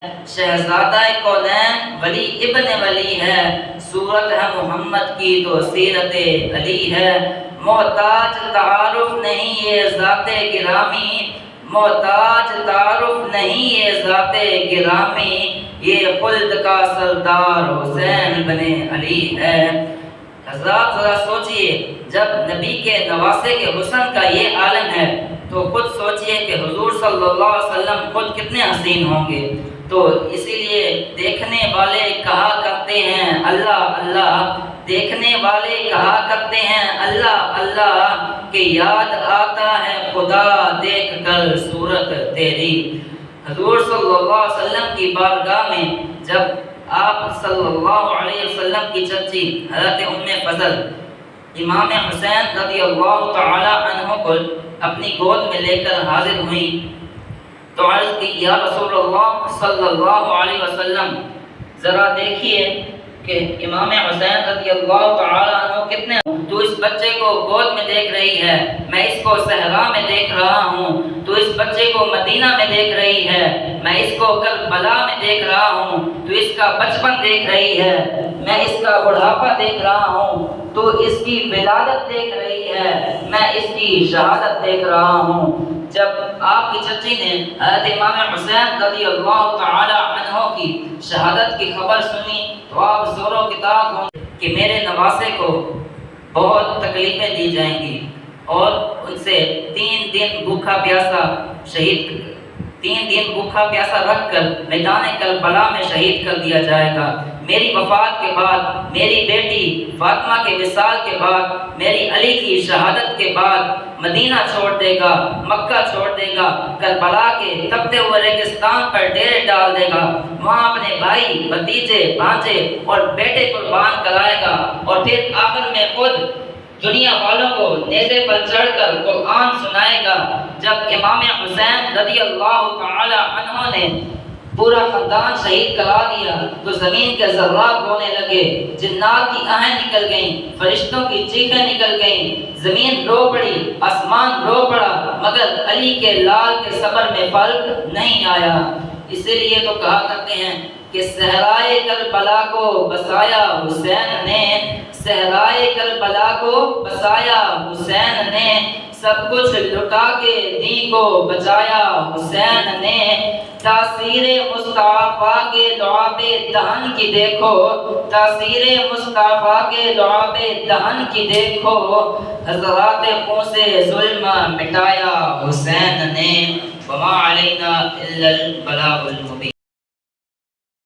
شہزادہ کونین ولی ابن ولی ہے، صورت ہے محمد کی تو سیرت علی ہے۔ محتاج تعارف نہیں یہ ذات گرامی، محتاج تعارف نہیں یہ ذات گرامی، یہ خلد کا سردار حسین بن علی ہے۔ حضرات ذرا سوچئے، جب نبی کے نواسے کے حسن کا یہ عالم ہے تو خود سوچئے کہ حضور صلی اللہ علیہ وسلم خود کتنے حسین ہوں گے۔ تو اسی لیے دیکھنے والے کہا کرتے ہیں اللہ اللہ، دیکھنے والے کہا کرتے ہیں اللہ اللہ، کہ یاد آتا ہے خدا دیکھ کر صورت تیری۔ حضور صلی اللہ علیہ وسلم کی بارگاہ میں جب آپ صلی اللہ علیہ وسلم کی چچی حضرت ام فضل امام حسین رضی اللہ تعالی عنہ کو اپنی گود میں لے کر حاضر ہوئیں تو عرض کی یا رسول اللہ صلی اللہ علیہ وسلم، ذرا دیکھیے کہ امام حسین رضی اللہ تعالی عنہ کتنے، تو اس بچے کو گود میں دیکھ رہی ہے، میں اس کو صحرا میں دیکھ رہا ہوں، تو اس بچے کو مدینہ میں دیکھ رہی ہے، میں اس کو کربلا میں دیکھ رہا ہوں، تو اس کا بچپن دیکھ رہی ہے، میں اس کا بڑھاپا دیکھ رہا ہوں، تو اس کی ولادت دیکھ رہی ہے، میں اس کی شہادت دیکھ رہا ہوں۔ جب آپ کی چچی نے حضرت امام حسین رضی اللہ تعالی عنہ کی شہادت کی خبر سنی تو آپ زور و کتاب ہوں کہ میرے نواسے کو بہت تکلیفیں دی جائیں گی اور ان سے 3 دن بھوکا پیاسا رکھ کر میدان کربلا میں شہید کر دیا جائے گا۔ میری وفات کے بعد، میری بیٹی فاطمہ کے وصال کے بعد، میری علی کی شہادت کے بعد مدینہ چھوڑ دے گا، مکہ چھوڑ دے گا، کربلا کے تپتے ہوئے ریگستان پر ڈیرے ڈال دے گا، وہاں اپنے بھائی، بھتیجے، بھانجے اور بیٹے قربان کرائے گا، اور پھر آخر میں خود دنیا والوں کو نیزے پر چڑھ کر قرآن سنائے گا۔ جب امام حسین رضی اللہ تعالی عنہ نے پورا خاندان شہید کرا دیا تو زمین کے ذرات رونے لگے، جنات کی آہیں نکل گئیں، فرشتوں کی چیخیں نکل گئیں، زمین رو پڑی، آسمان رو پڑا، مگر علی کے لال کے صبر میں فرق نہیں آیا۔ اسی لیے تو کہا کرتے ہیں کہ صحرائے کربلا کو بسایا حسین نے، صحرائے کربلا کو بسایا حسین نے، سب کچھ لٹا کے دین کو بچایا حسین نے۔ تاثیر مصطفیٰ کے لعاب دہن کی دیکھو، تاثیر مصطفیٰ کے لعاب دہن کی دیکھو، حضرات خون سے ظلم مٹایا حسین نے، وما علینا الا البلاغ المبین۔